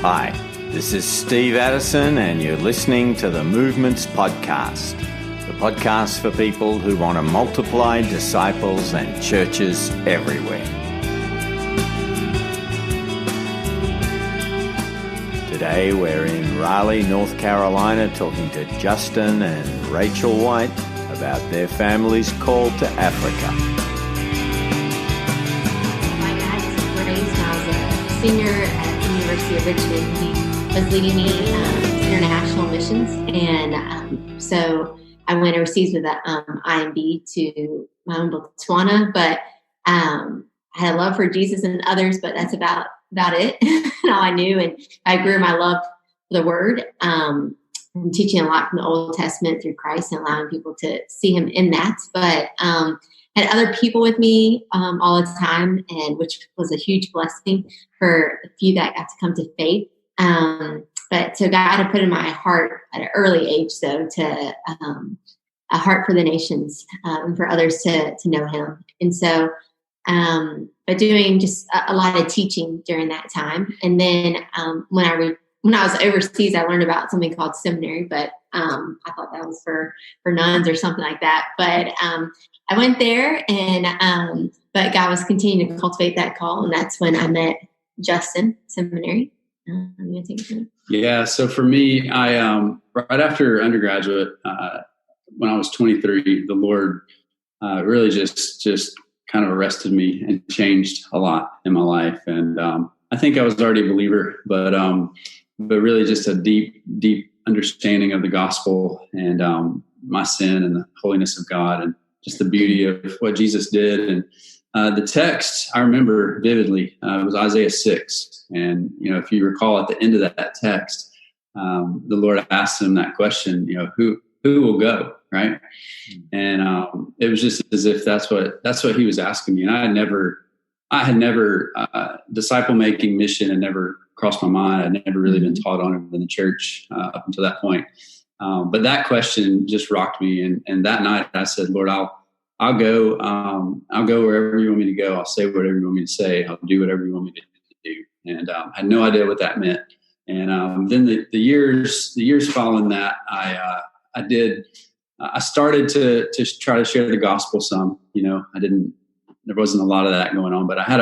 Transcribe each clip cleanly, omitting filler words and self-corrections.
Hi, this is Steve Addison, and you're listening to the Movements Podcast, the podcast for people who want to multiply disciples and churches everywhere. Today we're in Raleigh, North Carolina, talking to Justin and Rachel White about their family's call to Africa. My dad is Grace, and I was a senior at the University of Richmond. He was leading me international missions, and so I went overseas with the IMB to my own Botswana. But I had a love for Jesus and others, but that's about it. All I knew, and I grew my love for the Word. I'm teaching a lot from the Old Testament through Christ and allowing people to see Him in that. But had other people with me all the time, and which was a huge blessing for a few that got to come to faith. But so God had put in my heart at an early age, though, to a heart for the nations and for others to know Him. And so, but doing just a lot of teaching during that time. And then when I was overseas, I learned about something called seminary, but I thought that was for nuns or something like that. But I went there, and but God was continuing to cultivate that call, and that's when I met Justin, seminary. I'm gonna take it. Yeah. So for me, I right after undergraduate, when I was 23, the Lord really just kind of arrested me and changed a lot in my life. And I think I was already a believer, but really just a deep understanding of the gospel and my sin and the holiness of God and just the beauty of what Jesus did. And the text I remember vividly was Isaiah 6. And, if you recall at the end of that text, the Lord asked him that question, who will go, right? And it was just as if that's what he was asking me. And I had never disciple making mission had never crossed my mind. I'd never really been taught on it in the church up until that point. But that question just rocked me. And that night I said, Lord, I'll go. I'll go wherever you want me to go. I'll say whatever you want me to say. I'll do whatever you want me to do. And I had no idea what that meant. And then the years following that, I started to try to share the gospel some. There wasn't a lot of that going on, but I had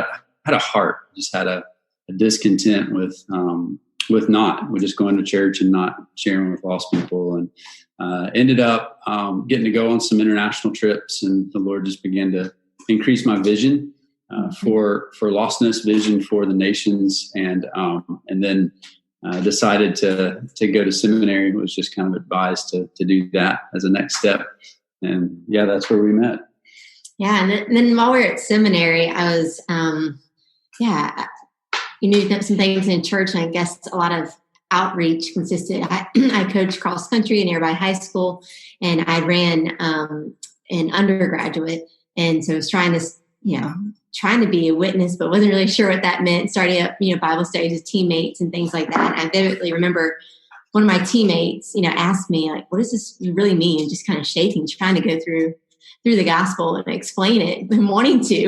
a heart. Just had a discontent with just going to church and not sharing with lost people, and ended up getting to go on some international trips, and the Lord just began to increase my vision for lostness, vision for the nations, and then decided to go to seminary. Was just kind of advised to do that as a next step, and yeah, that's where we met. Yeah, and then while we were at seminary, I was some things in church, and I guess a lot of outreach consisted. I coached cross country in nearby high school, and I ran an undergraduate, and so I was trying to be a witness, but wasn't really sure what that meant. Starting up, Bible studies with teammates and things like that. And I vividly remember one of my teammates, asked me, like, what does this really mean? And just kind of shaking, trying to go through the gospel and explain it and wanting to.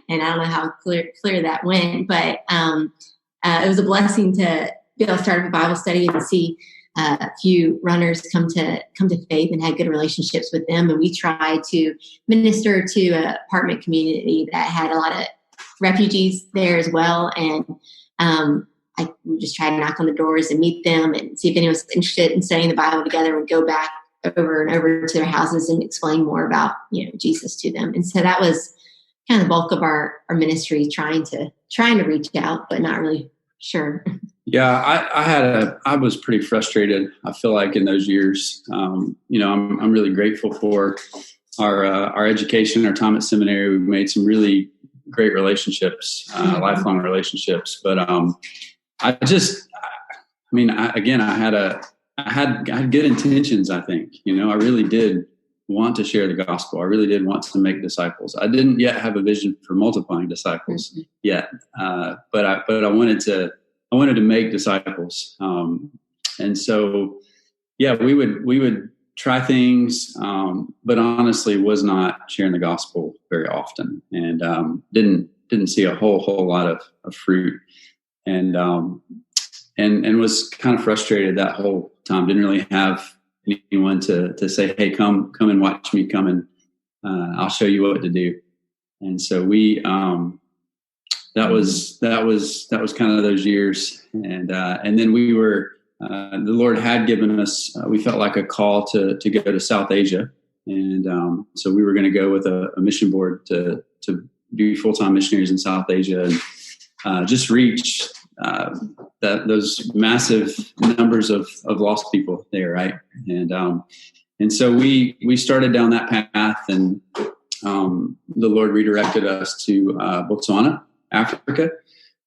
And I don't know how clear that went, but it was a blessing to be able to start a Bible study and see a few runners come to faith and had good relationships with them. And we tried to minister to an apartment community that had a lot of refugees there as well. And we just tried to knock on the doors and meet them and see if anyone was interested in studying the Bible together, and go back over and over to their houses and explain more about, Jesus to them. And so that was kind of the bulk of our ministry, trying to reach out, but not really sure. Yeah, I was pretty frustrated. I feel like in those years, I'm really grateful for our education, our time at seminary. We've made some really great relationships, lifelong relationships. But I had good intentions. I think, I really did want to share the gospel. I really did want to make disciples. I didn't yet have a vision for multiplying disciples yet, but I wanted to make disciples. And so, yeah, we would try things, but honestly was not sharing the gospel very often, and didn't see a whole lot of fruit. And and was kind of frustrated that whole time. Didn't really have anyone to say, hey, come and watch me, come and I'll show you what to do. And so we, that was kind of those years. And then we were, the Lord had given us, we felt like a call to go to South Asia. And so we were going to go with a mission board to be full-time missionaries in South Asia and just reach those massive numbers of lost people there, right? And so we started down that path, and the Lord redirected us to Botswana, Africa,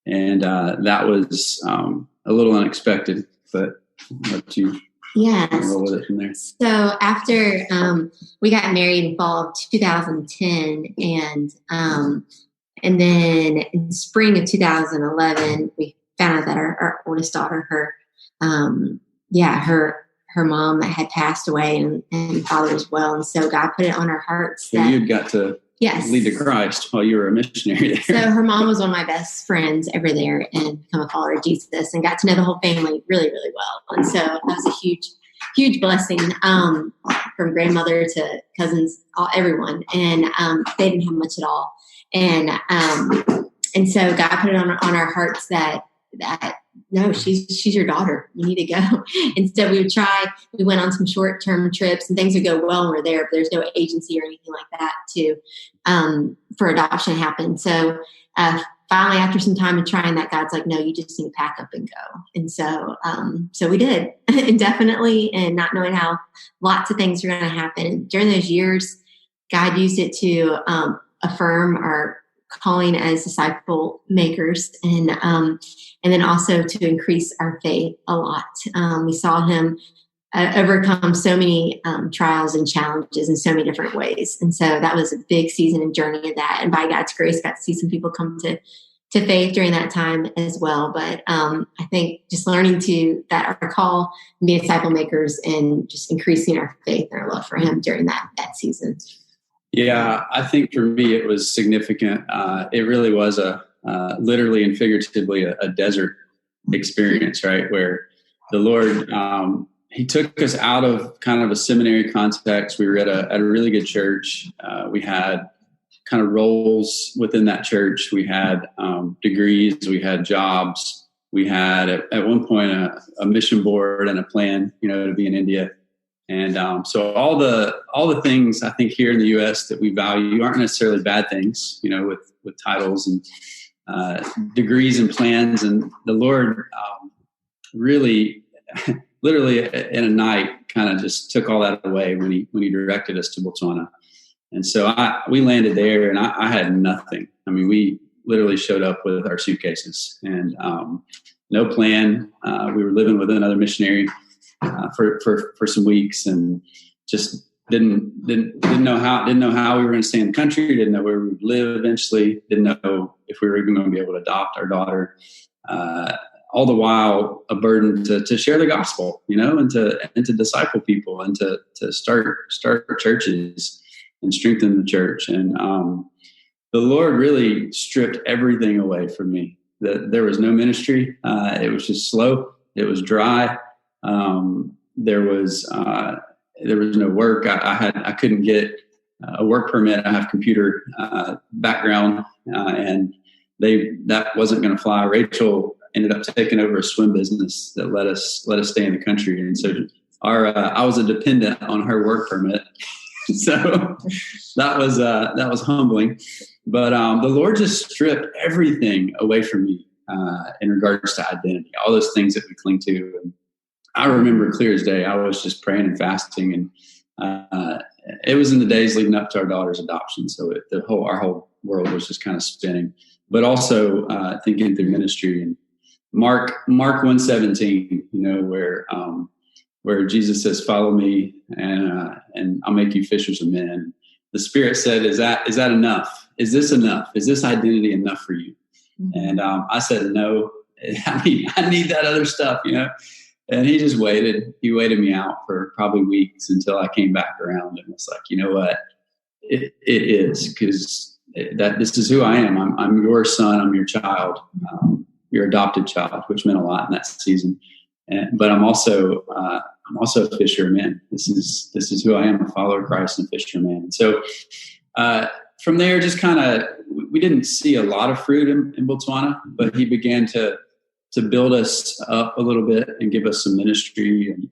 and that was a little unexpected, but let you roll with it from there. So after we got married in fall of 2010, and then in spring of 2011, we found out that our oldest daughter, her mom had passed away, and father as well. And so God put it on our hearts that you'd got to lead to Christ while you were a missionary there. So her mom was one of my best friends ever there, and become a follower of Jesus, and got to know the whole family really, really well. And so that was a huge, huge blessing, from grandmother to cousins, everyone. And they didn't have much at all. And so God put it on our hearts that no, she's your daughter. You need to go. And so we went on some short-term trips, and things would go well when we're there, but there's no agency or anything like that for adoption to happen. So finally, after some time of trying that, God's like, no, you just need to pack up and go. And so we did, indefinitely, and not knowing how lots of things were going to happen. And during those years, God used it to affirm our calling as disciple makers, and then also to increase our faith a lot. We saw him overcome so many trials and challenges in so many different ways. And so that was a big season and journey of that. And by God's grace, got to see some people come to faith during that time as well. But I think just learning that our call and be disciple makers, and just increasing our faith and our love for him during that season. Yeah, I think for me it was significant. It really was literally and figuratively a desert experience, right? Where the Lord, he took us out of kind of a seminary context. We were at a really good church. We had kind of roles within that church. We had degrees, we had jobs. We had at one point a mission board and a plan, to be in India. And so all the things I think here in the U.S. that we value aren't necessarily bad things, with titles and degrees and plans. And the Lord really, literally in a night, kind of just took all that away when he directed us to Botswana. And so we landed there, and I had nothing. I mean, we literally showed up with our suitcases and no plan. We were living with another missionary for some weeks, and just didn't know how we were going to stay in the country. Didn't know where we would live eventually. Didn't know if we were even going to be able to adopt our daughter. All the while, a burden to share the gospel, and to disciple people, and to start churches and strengthen the church. And the Lord really stripped everything away from me. There was no ministry. It was just slow. It was dry. There was no work. I couldn't get a work permit. I have computer background, and that wasn't going to fly. Rachel ended up taking over a swim business that let us stay in the country, and so I was a dependent on her work permit. So that was humbling. But the Lord just stripped everything away from me in regards to identity, all those things that we cling to. And I remember clear as day, I was just praying and fasting, and it was in the days leading up to our daughter's adoption. So our whole world was just kind of spinning, but also thinking through ministry. And Mark 1:17, where Jesus says, "Follow me, and I'll make you fishers of men." The Spirit said, "Is that enough? Is this enough? Is this identity enough for you?" Mm-hmm. And I said, "No, I need that other stuff, And he just waited. He waited me out for probably weeks until I came back around, and was like, "You know what? It is, because this is who I am. I'm your son. I'm your child. your adopted child, which meant a lot in that season. But I'm also a fisherman. This is who I am, a follower of Christ and a fisherman. And so from there, just kind of, we didn't see a lot of fruit in Botswana, but he began to build us up a little bit and give us some ministry. And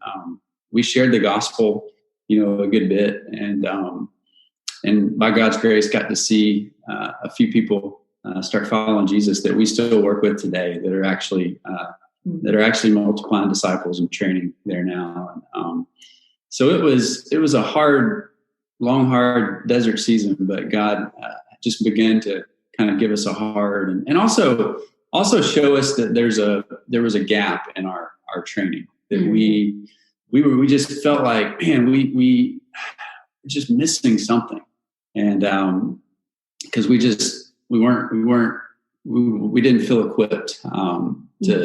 we shared the gospel, a good bit. And by God's grace, got to see a few people start following Jesus that we still work with today that are actually multiplying disciples and training there now. And, so it was a hard desert season, but God just began to kind of give us a heart and also show us that there was a gap in our training that we just felt like, man, we were just missing something. And because we didn't feel equipped to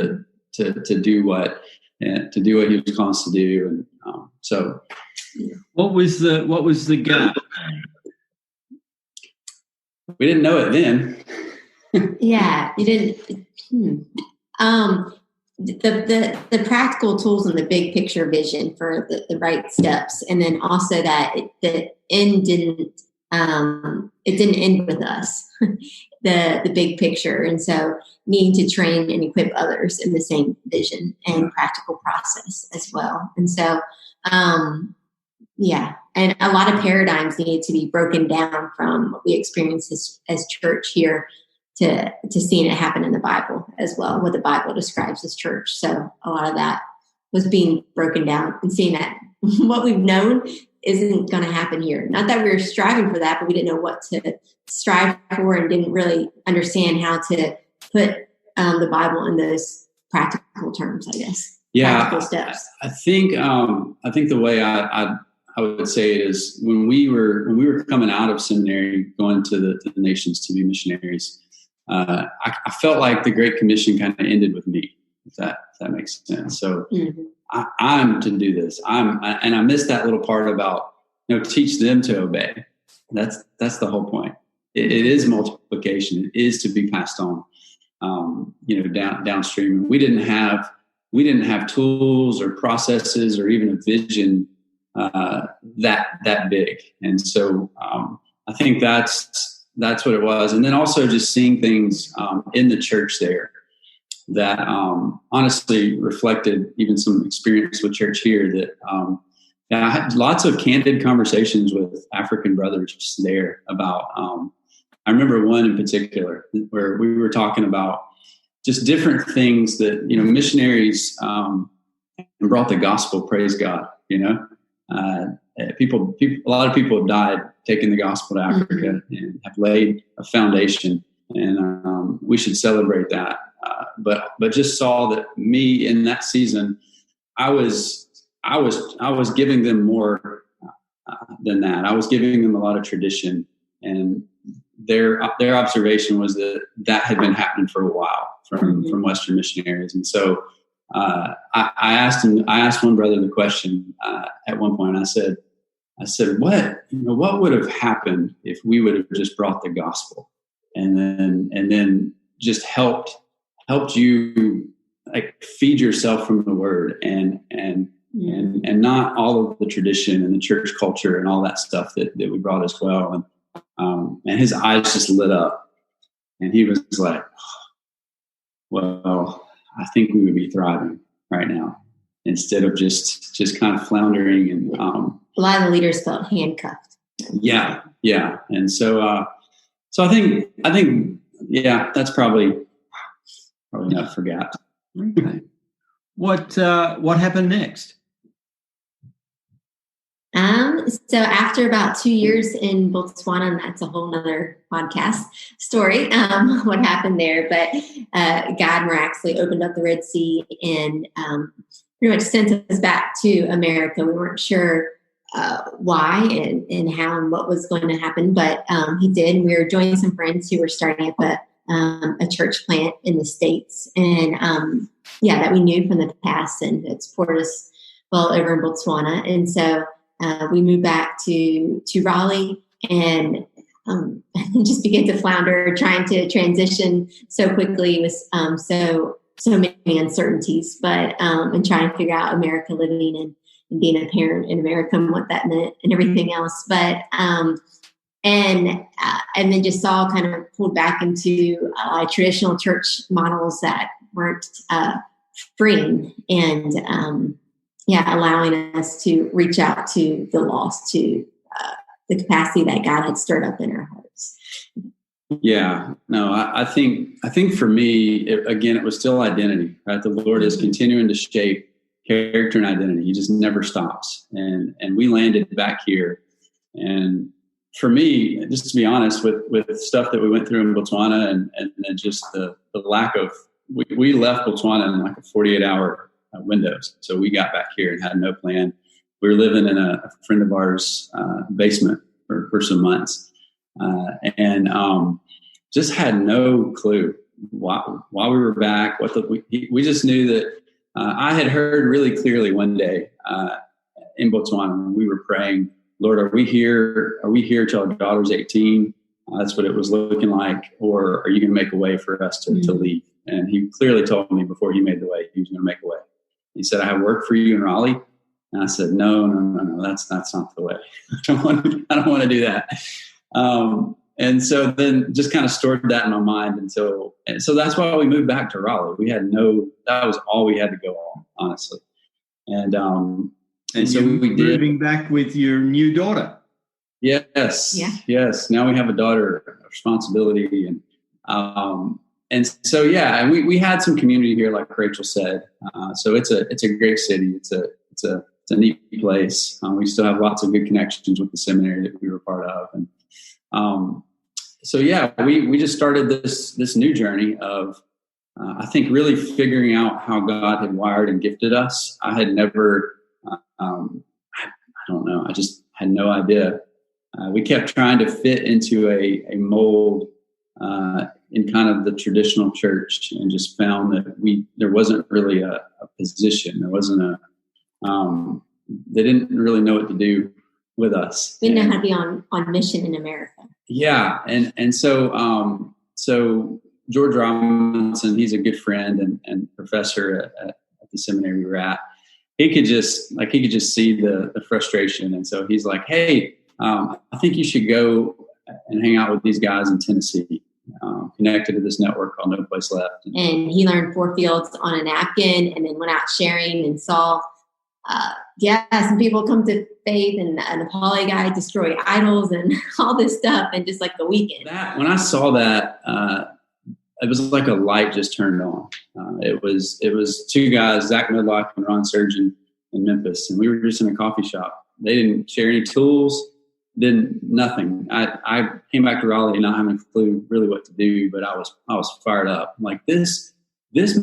do what he was calling us to do. And so what was the gap? We didn't know it then. Yeah, you didn't. The practical tools and the big picture vision for the right steps, and then also that the end didn't end with us. the big picture, and so needing to train and equip others in the same vision and practical process as well. And so, and a lot of paradigms needed to be broken down from what we experience as church here to seeing it happen in the Bible as well, what the Bible describes as church. So a lot of that was being broken down and seeing that what we've known isn't going to happen here. Not that we were striving for that, but we didn't know what to strive for and didn't really understand how to put the Bible in those practical terms, I guess. Yeah, practical steps. I think the way I would say it is when we were coming out of seminary, going to the nations to be missionaries, I felt like the Great Commission kind of ended with me, if that makes sense. So I'm to do this. And I missed that little part about, teach them to obey. That's the whole point. It is multiplication. It is to be passed on, downstream. We didn't have tools or processes or even a vision that big. And so I think that's what it was. And then also just seeing things in the church there that honestly reflected even some experience with church here that I had lots of candid conversations with African brothers there about, I remember one in particular where we were talking about just different things that, missionaries brought the gospel, praise God, a lot of people have died taking the gospel to Africa and have laid a foundation, and we should celebrate that. But just saw that me in that season, I was giving them more than that. I was giving them a lot of tradition, and their observation was that had been happening for a while from Western missionaries. And so I asked one brother the question at one point. I said, what would have happened if we would have just brought the gospel and then just helped you like feed yourself from the word and not all of the tradition and the church culture and all that stuff that we brought as well. And his eyes just lit up, and he was like, well, I think we would be thriving right now instead of just kind of floundering. And a lot of the leaders felt handcuffed. Yeah. And so I think that's probably enough for gaps. Okay. What happened next? So after about 2 years in Botswana, and that's a whole nother podcast story, what happened there, but God miraculously opened up the Red Sea and pretty much sent us back to America. We weren't sure why and how and what was going to happen, but he did. We were joining some friends who were starting up a church plant in the States, and that we knew from the past, and it supported us well over in Botswana. And so we moved back to Raleigh, and just began to flounder, trying to transition so quickly with so many uncertainties, but and trying to figure out America, living and being a parent in America and what that meant and everything else. But and then just saw kind of pulled back into traditional church models that weren't freeing and allowing us to reach out to the lost, to the capacity that God had stirred up in our hearts. Yeah, no, I think for me, it was still identity, right? The Lord is continuing to shape character and identity. He just never stops. And we landed back here. And for me, just to be honest, with stuff that we went through in Botswana and just the lack of, we left Botswana in like a 48-hour window. So we got back here and had no plan. We were living in a friend of ours' basement for some months. And just had no clue why we were back. We just knew that I had heard really clearly one day in Botswana when we were praying, Lord, are we here? Are we here till our daughter's 18? That's what it was looking like. Or are you going to make a way for us to leave? And he clearly told me before he made the way, he was going to make a way. He said, I have work for you in Raleigh. And I said, no, that's not the way. I don't want to do that. And so then just kind of stored that in my mind so that's why we moved back to Raleigh. That was all we had to go on, honestly. And so we did. Moving back with your new daughter. Yes. Yeah. Yes. Now we have a daughter, a responsibility. And so, and we had some community here, like Rachel said. So it's a great city. It's a neat place. We still have lots of good connections with the seminary that we were part of. And, we just started this new journey of, I think, really figuring out how God had wired and gifted us. I had never, I don't know. I just had no idea. We kept trying to fit into a mold in kind of the traditional church, and just found that there wasn't really a position. There wasn't they didn't really know what to do with us. We didn't know how to be on mission in America. Yeah. And so George Robinson, he's a good friend and professor at the seminary we were at. He could just see the frustration. And so he's like, hey, I think you should go and hang out with these guys in Tennessee, connected to this network called No Place Left. And he learned 4 fields on a napkin, and then went out sharing and saw, some people come to faith, and a Nepali guy destroy idols and all this stuff, and just like the weekend. When I saw that, it was like a light just turned on. It was 2 guys, Zach Medlock and Ron Surgeon, in Memphis, and we were just in a coffee shop. They didn't share any tools, nothing. I came back to Raleigh not having a clue really what to do, but I was fired up. I'm like, this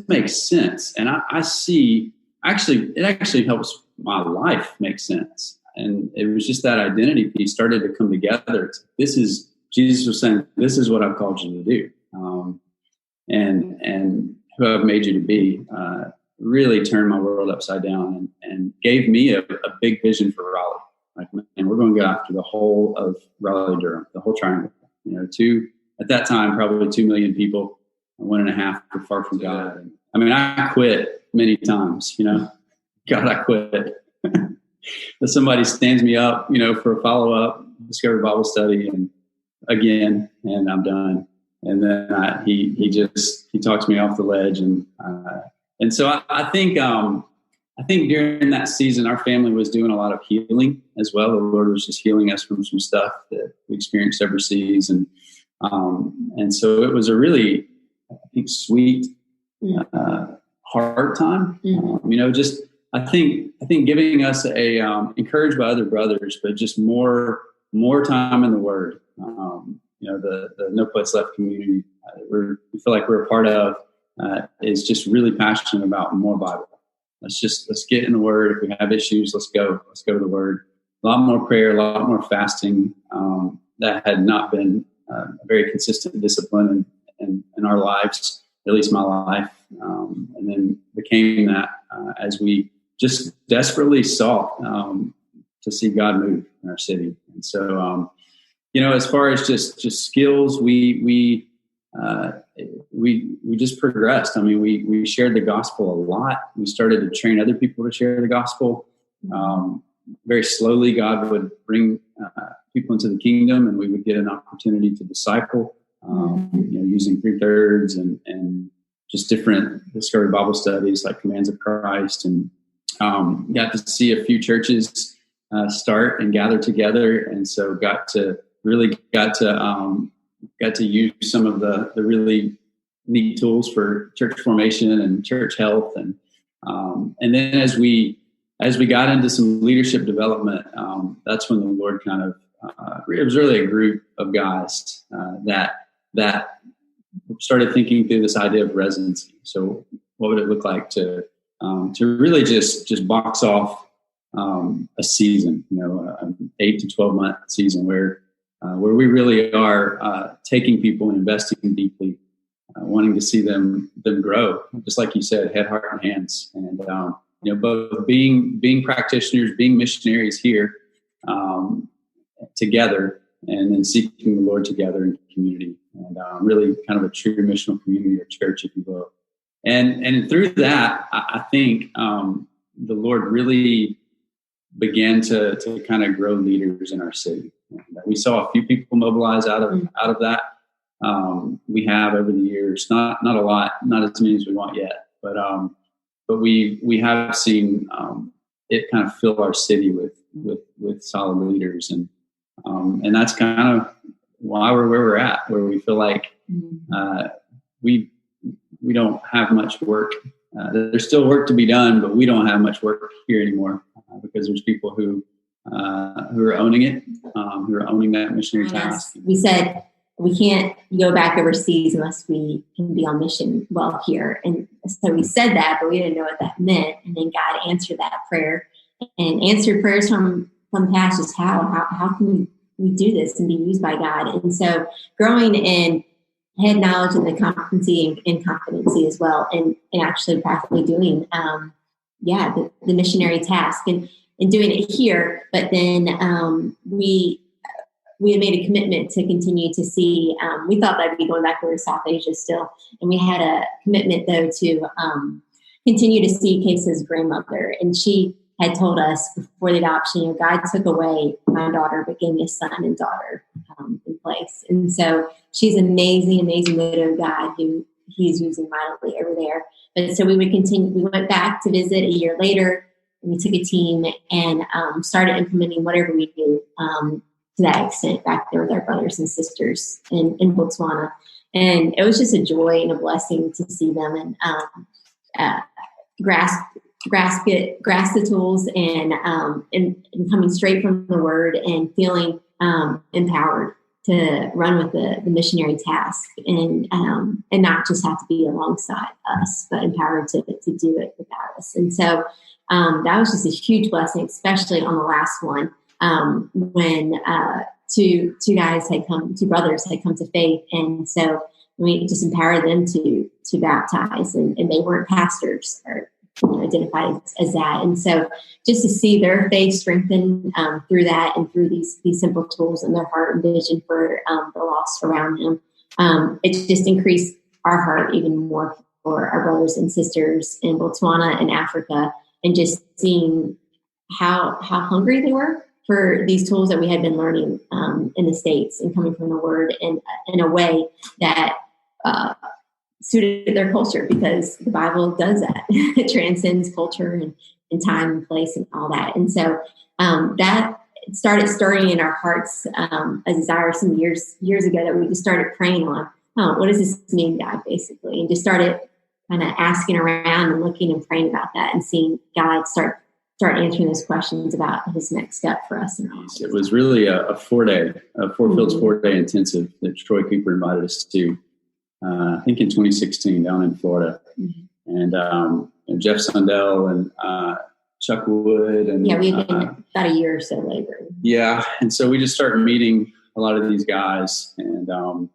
makes sense, and I see. It actually helps my life make sense. And it was just that identity piece started to come together. Jesus was saying, this is what I've called you to do. And who I've made you to be, really turned my world upside down and gave me a big vision for Raleigh. Like, man, we're going to go after the whole of Raleigh-Durham, the whole triangle. At that time, probably 2 million people, 1.5 were far from God. And, I quit many times, God, I quit. But somebody stands me up, for a follow-up Discovery Bible study, and I'm done. And then he talks me off the ledge, and so I think during that season our family was doing a lot of healing as well. The Lord was just healing us from some stuff that we experienced overseas, and so it was a really, I think, sweet. Hard time, I think giving us encouraged by other brothers, but just more time in the Word. The No Place Left community we feel like we're a part of is just really passionate about more Bible. Let's get in the Word. If we have issues, let's go to the Word. A lot more prayer, a lot more fasting. That had not been a very consistent discipline in our lives, at least my life. And then became that as we just desperately sought to see God move in our city. And so as far as just skills, we just progressed. I mean, we shared the gospel a lot. We started to train other people to share the gospel. Very slowly, God would bring people into the kingdom, and we would get an opportunity to disciple, using 3/3 and just different Discovery Bible studies like Commands of Christ, and got to see a few churches start and gather together, and so got to use some of the really neat tools for church formation and church health, and then as we got into some leadership development, that's when the Lord kind of it was really a group of guys that started thinking through this idea of residency. So what would it look like to really just box off a season, an 8 to 12 month season where we really are taking people and investing deeply, wanting to see them grow, just like you said, head, heart, and hands, and both being practitioners, being missionaries here together, and then seeking the Lord together in community, and really kind of a true missional community or church, if you will. And through that, I think the Lord really began to kind of grow leaders in our city. And we saw a few people mobilize out of that. We have over the years, not a lot, not as many as we want yet, but we have seen it kind of fill our city with solid leaders, and that's kind of why we're where we're at, where we feel like we don't have much work. There's still work to be done, but we don't have much work here anymore because there's people who are owning it, who are owning that missionary task. We said we can't go back overseas unless we can be on mission well here. And so we said that, but we didn't know what that meant. And then God answered that prayer and answered prayers from the past. Just how can we do this and be used by God? And so growing in head knowledge and the competency and competency as well, and actually practically doing, the missionary task and doing it here. But then we had made a commitment to continue to see. We thought that I'd be going back over to South Asia still, and we had a commitment though to continue to see Case's grandmother, and she had told us before the adoption, God took away my daughter, but gave me a son and daughter in place. And so she's an amazing, amazing widow of God who he's using mightily over there. But so we would continue. We went back to visit a year later, and we took a team and started implementing whatever we do to that extent back there with our brothers and sisters in Botswana. And it was just a joy and a blessing to see them and grasp the tools and coming straight from the Word and feeling empowered to run with the missionary task and not just have to be alongside us, but empowered to do it without us. And so that was just a huge blessing, especially on the last one when two brothers had come to faith, and so we just empowered them to baptize, and they weren't pastors or identified as that. And so just to see their faith strengthen through that and through these simple tools and their heart and vision for the lost around them, it just increased our heart even more for our brothers and sisters in Botswana and Africa, and just seeing how hungry they were for these tools that we had been learning in the States and coming from the Word in a way that suited their culture, because the Bible does that. It transcends culture and time and place and all that. And so that started stirring in our hearts a desire some years ago that we just started praying on, what does this mean, God, basically? And just started kind of asking around and looking and praying about that and seeing God start answering those questions about his next step for us in our lives. It was really a 4-day, Four Fields 4-day intensive that Troy Cooper invited us to, I think in 2016 down in Florida. Mm-hmm. And Jeff Sundell and Chuck Wood. And we've been about a year or so later. Yeah. And so we just started meeting a lot of these guys and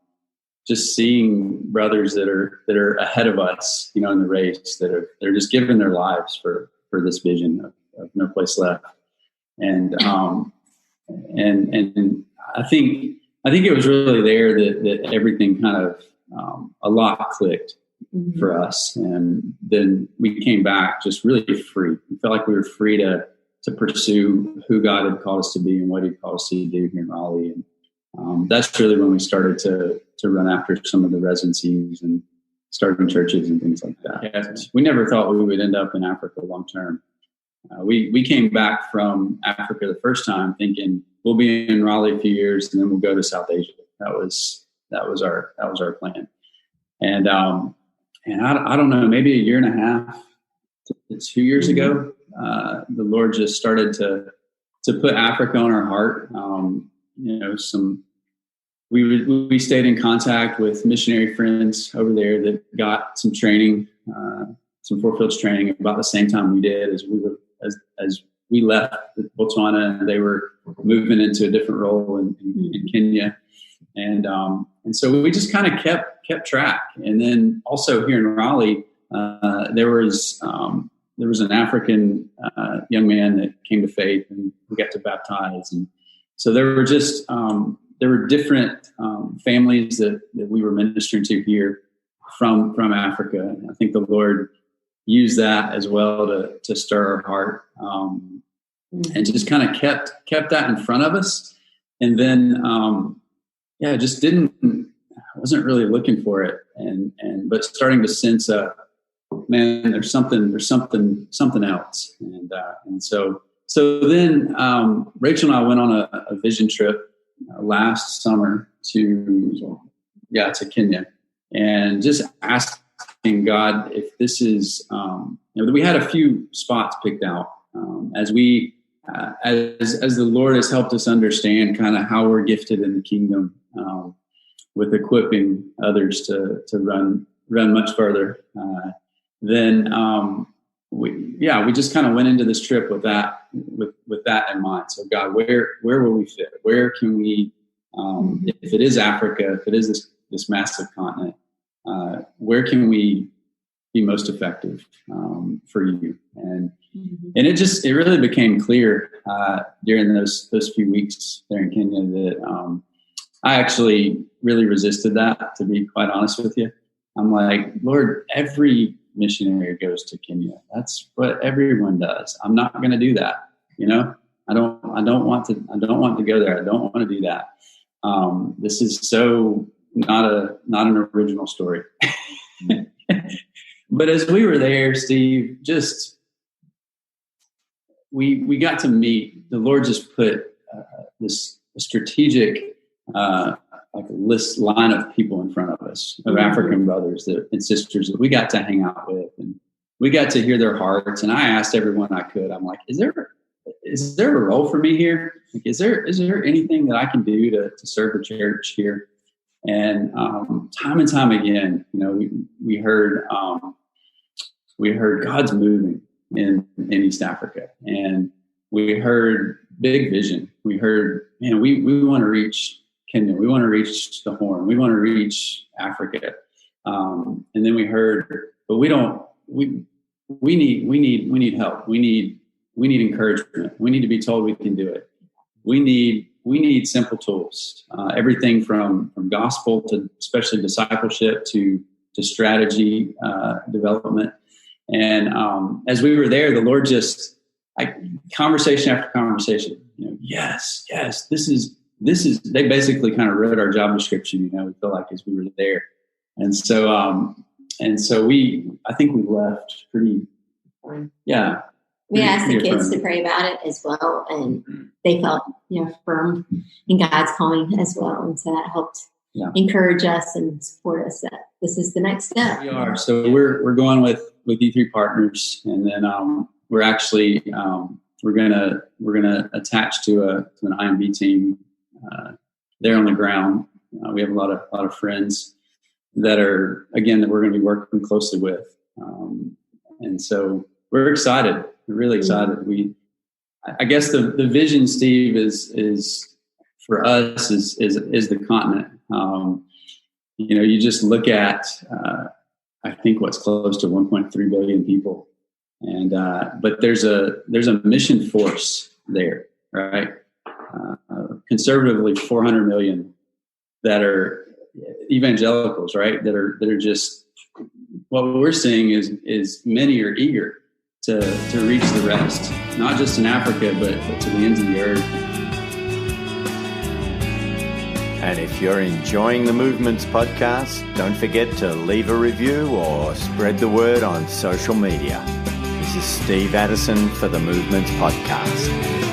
just seeing brothers that are ahead of us, in the race, they're just giving their lives for this vision of no place left. And I think I think it was really there that everything kind of a lot clicked for us, and then we came back just really free. We felt like we were free to pursue who God had called us to be and what He'd called us to do here in Raleigh, and that's really when we started to run after some of the residencies and starting churches and things like that. Yeah. We never thought we would end up in Africa long term. We came back from Africa the first time thinking we'll be in Raleigh a few years and then we'll go to South Asia. That was our plan. And I don't know, maybe a year and a half to 2 years ago, the Lord just started to put Africa on our heart. We stayed in contact with missionary friends over there that got some training, some Four Fields training about the same time we did as we left Botswana, and they were moving into a different role in Kenya. And so we just kind of kept track. And then also here in Raleigh, there was an African young man that came to faith, and we got to baptize. And so there were different families that we were ministering to here from Africa. And I think the Lord used that as well to stir our heart, and just kind of kept that in front of us. And then, just wasn't really looking for it, but starting to sense man, there's something else. And so then Rachel and I went on a vision trip last summer to Kenya, and just asking God if this is, we had a few spots picked out as the Lord has helped us understand kind of how we're gifted in the kingdom, with equipping others to run much further. Then we just kind of went into this trip with that in mind. So God, where will we fit? Where can we, if it is Africa, if it is this massive continent, where can we be most effective for you? And it really became clear during those few weeks there in Kenya that I actually really resisted that, to be quite honest with you. I'm like, Lord, every missionary goes to Kenya. That's what everyone does. I'm not going to do that. I don't want to go there. I don't want to do that. This is so not an original story. But as we were there, Steve, just we got to meet. The Lord just put this strategic line of people in front of us, of African brothers and sisters that we got to hang out with, and we got to hear their hearts. And I asked everyone I could. I'm like, is there a role for me here? Like, is there anything that I can do to serve the church here? And time and time again, we heard God's moving in East Africa, and we heard big vision. We heard, man, we want to reach Kenya. We want to reach the Horn. We want to reach Africa. And then we heard, but we need help. We need encouragement. We need to be told we can do it. We need simple tools, everything from gospel to especially discipleship to strategy development. And as we were there, the Lord just, conversation after conversation, yes, this is. They basically kind of wrote our job description. We feel like as we were there, and so I think we left pretty. Yeah. We asked the kids to pray about it as well, and they felt firm in God's calling as well, and so that helped encourage us and support us that this is the next step. We are. So we're going with E3 Partners, and then we're actually we're gonna attach to an IMB team there on the ground. We have a lot of friends that we're going to be working closely with, and so we're excited. We're really excited. I guess the vision, Steve, is for us is the continent. You just look at I think what's close to 1.3 billion people, and but there's a mission force there, right? Conservatively 400 million that are evangelicals, right? That are just, what we're seeing is many are eager to reach the rest, not just in Africa, but to the ends of the earth. And if you're enjoying the Movements podcast, don't forget to leave a review or spread the word on social media. This is Steve Addison for the Movements podcast.